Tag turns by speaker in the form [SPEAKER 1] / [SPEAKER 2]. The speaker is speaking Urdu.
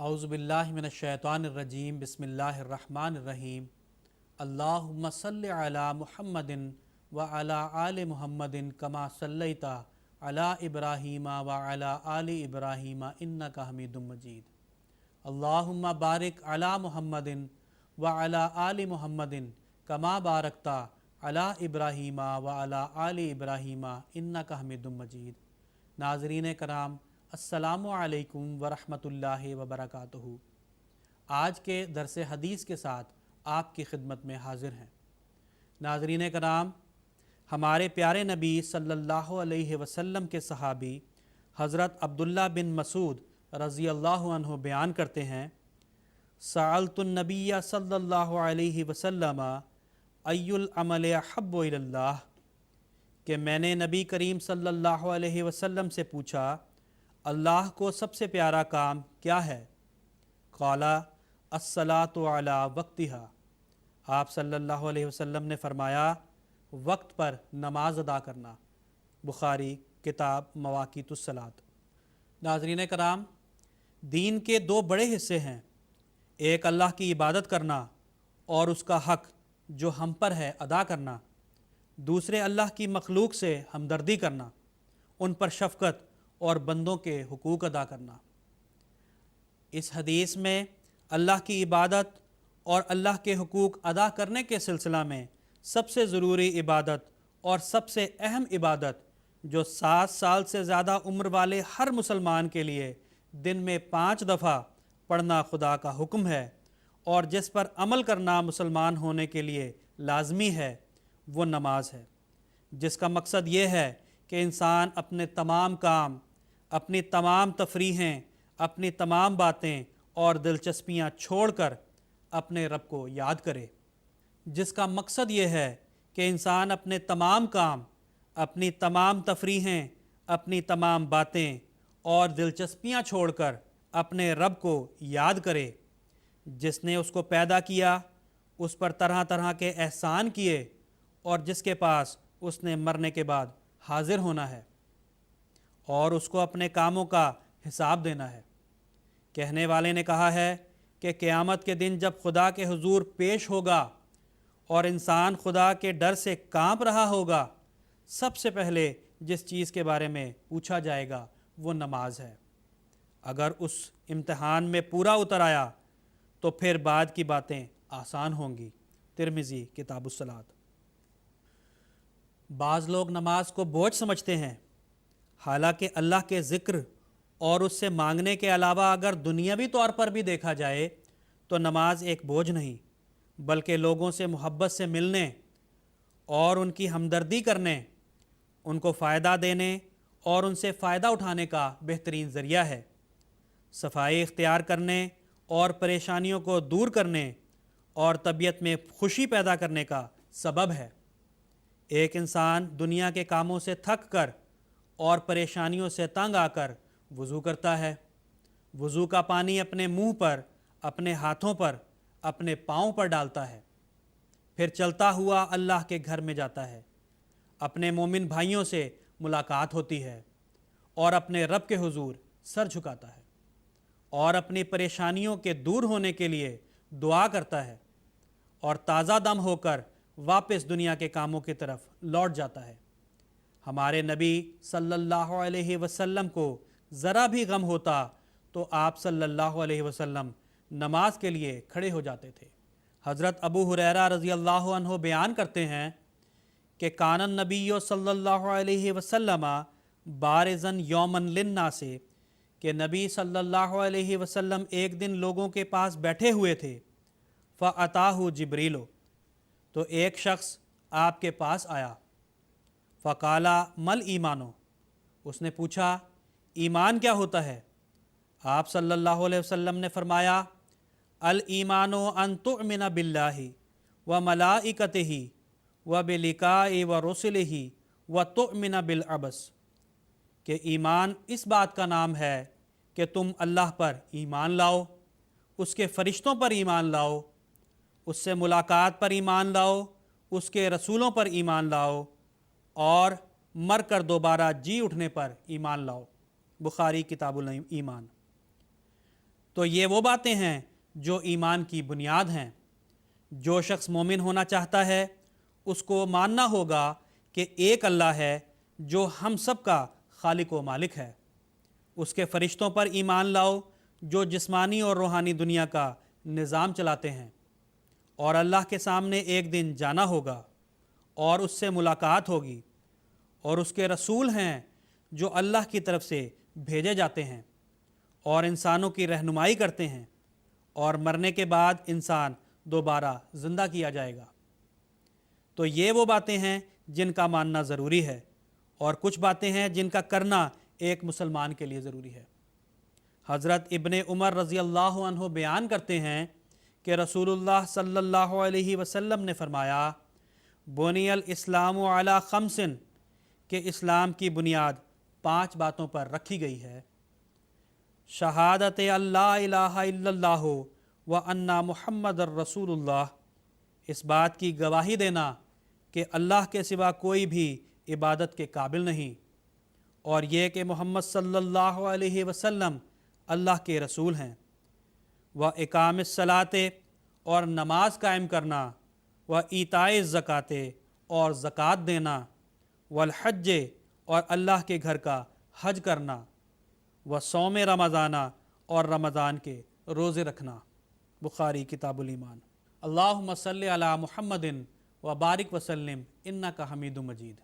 [SPEAKER 1] اعوذ باللہ من الشیطان الرجیم بسم اللہ الرحمن الرحیم اللہم صلی علی محمد وعلی آل محمد کما صلیت علی ابراہیم وعلی آل ابراہیم انکا حمید مجید اللہم بارک علی محمد وعلی آل محمد کما بارکت علی ابراہیم وعلی آل ابراہیم انکا حمید مجید۔ ناظرین کرام، السلام علیکم ورحمۃ اللہ وبرکاتہ۔ آج کے درس حدیث کے ساتھ آپ کی خدمت میں حاضر ہیں۔ ناظرین کرام، ہمارے پیارے نبی صلی اللہ علیہ وسلم کے صحابی حضرت عبداللہ بن مسعود رضی اللہ عنہ بیان کرتے ہیں، سألت النبی صلی اللہ علیہ وسلم ای العمل احب الی اللہ، کہ میں نے نبی کریم صلی اللہ علیہ وسلم سے پوچھا اللہ کو سب سے پیارا کام کیا ہے؟ قال الصلاۃ علی وقتہا، آپ صلی اللہ علیہ وسلم نے فرمایا وقت پر نماز ادا کرنا۔ بخاری کتاب مواقیت الصلاۃ۔ ناظرین کرام، دین کے دو بڑے حصے ہیں، ایک اللہ کی عبادت کرنا اور اس کا حق جو ہم پر ہے ادا کرنا، دوسرے اللہ کی مخلوق سے ہمدردی کرنا، ان پر شفقت اور بندوں کے حقوق ادا کرنا۔ اس حدیث میں اللہ کی عبادت اور اللہ کے حقوق ادا کرنے کے سلسلہ میں سب سے ضروری عبادت اور سب سے اہم عبادت جو 7 سال سے زیادہ عمر والے ہر مسلمان کے لیے دن میں 5 دفعہ پڑھنا خدا کا حکم ہے اور جس پر عمل کرنا مسلمان ہونے کے لیے لازمی ہے، وہ نماز ہے، جس کا مقصد یہ ہے کہ انسان اپنے تمام کام، اپنی تمام تفریحیں، اپنی تمام باتیں اور دلچسپیاں چھوڑ کر اپنے رب کو یاد کرے، جس کا مقصد یہ ہے کہ انسان اپنے تمام کام، اپنی تمام تفریحیں، اپنی تمام باتیں اور دلچسپیاں چھوڑ کر اپنے رب کو یاد کرے، جس نے اس کو پیدا کیا، اس پر طرح طرح کے احسان کیے اور جس کے پاس اس نے مرنے کے بعد حاضر ہونا ہے اور اس کو اپنے کاموں کا حساب دینا ہے۔ کہنے والے نے کہا ہے کہ قیامت کے دن جب خدا کے حضور پیش ہوگا اور انسان خدا کے ڈر سے کانپ رہا ہوگا، سب سے پہلے جس چیز کے بارے میں پوچھا جائے گا وہ نماز ہے۔ اگر اس امتحان میں پورا اتر آیا تو پھر بعد کی باتیں آسان ہوں گی۔ ترمذی کتاب الصلاۃ۔ بعض لوگ نماز کو بوجھ سمجھتے ہیں، حالانکہ اللہ کے ذکر اور اس سے مانگنے کے علاوہ اگر دنیاوی طور پر بھی دیکھا جائے تو نماز ایک بوجھ نہیں، بلکہ لوگوں سے محبت سے ملنے اور ان کی ہمدردی کرنے، ان کو فائدہ دینے اور ان سے فائدہ اٹھانے کا بہترین ذریعہ ہے، صفائی اختیار کرنے اور پریشانیوں کو دور کرنے اور طبیعت میں خوشی پیدا کرنے کا سبب ہے۔ ایک انسان دنیا کے کاموں سے تھک کر اور پریشانیوں سے تنگ آ کر وضو کرتا ہے، وضو کا پانی اپنے منہ پر، اپنے ہاتھوں پر، اپنے پاؤں پر ڈالتا ہے، پھر چلتا ہوا اللہ کے گھر میں جاتا ہے، اپنے مومن بھائیوں سے ملاقات ہوتی ہے اور اپنے رب کے حضور سر جھکاتا ہے اور اپنی پریشانیوں کے دور ہونے کے لیے دعا کرتا ہے اور تازہ دم ہو کر واپس دنیا کے کاموں کی طرف لوٹ جاتا ہے۔ ہمارے نبی صلی اللہ علیہ وسلم کو ذرا بھی غم ہوتا تو آپ صلی اللہ علیہ وسلم نماز کے لیے کھڑے ہو جاتے تھے۔ حضرت ابو ہریرہ رضی اللہ عنہ بیان کرتے ہیں کہ کان النبی صلی اللہ علیہ وسلم بارزن یومن للناس، کہ نبی صلی اللہ علیہ وسلم ایک دن لوگوں کے پاس بیٹھے ہوئے تھے، فَأَتَاهُ جبریل، تو ایک شخص آپ کے پاس آیا، فقال مل ایمانو، اس نے پوچھا ایمان کیا ہوتا ہے؟ آپ صلی اللہ علیہ وسلم نے فرمایا الایمان ان تؤمن باللہ وملائکتہ وبلقاء ورسلہ وتؤمن بالعبس، کہ ایمان اس بات کا نام ہے کہ تم اللہ پر ایمان لاؤ، اس کے فرشتوں پر ایمان لاؤ، اس سے ملاقات پر ایمان لاؤ، اس کے رسولوں پر ایمان لاؤ اور مر کر دوبارہ جی اٹھنے پر ایمان لاؤ۔ بخاری کتاب الایمان۔ تو یہ وہ باتیں ہیں جو ایمان کی بنیاد ہیں۔ جو شخص مومن ہونا چاہتا ہے اس کو ماننا ہوگا کہ ایک اللہ ہے جو ہم سب کا خالق و مالک ہے۔ اس کے فرشتوں پر ایمان لاؤ جو جسمانی اور روحانی دنیا کا نظام چلاتے ہیں، اور اللہ کے سامنے ایک دن جانا ہوگا اور اس سے ملاقات ہوگی، اور اس کے رسول ہیں جو اللہ کی طرف سے بھیجے جاتے ہیں اور انسانوں کی رہنمائی کرتے ہیں، اور مرنے کے بعد انسان دوبارہ زندہ کیا جائے گا۔ تو یہ وہ باتیں ہیں جن کا ماننا ضروری ہے، اور کچھ باتیں ہیں جن کا کرنا ایک مسلمان کے لیے ضروری ہے۔ حضرت ابن عمر رضی اللہ عنہ بیان کرتے ہیں کہ رسول اللہ صلی اللہ علیہ وسلم نے فرمایا، بنی الاسلام علی خمس، کہ اسلام کی بنیاد 5 باتوں پر رکھی گئی ہے۔ شہادت اللہ الہ الا اللہ و ان محمد الرسول اللہ، اس بات کی گواہی دینا کہ اللہ کے سوا کوئی بھی عبادت کے قابل نہیں، اور یہ کہ محمد صلی اللہ علیہ وسلم اللہ کے رسول ہیں، و اقام الصلاۃ، اور نماز قائم کرنا، و ایتاء الزکوٰۃ، اور زکوٰۃ دینا، والحج، اور اللہ کے گھر کا حج کرنا، و صوم رمضانہ، اور رمضان کے روزے رکھنا۔ بخاری کتاب الایمان۔ اللہم صلی علی محمد و بارک وسلم انک حمید مجید۔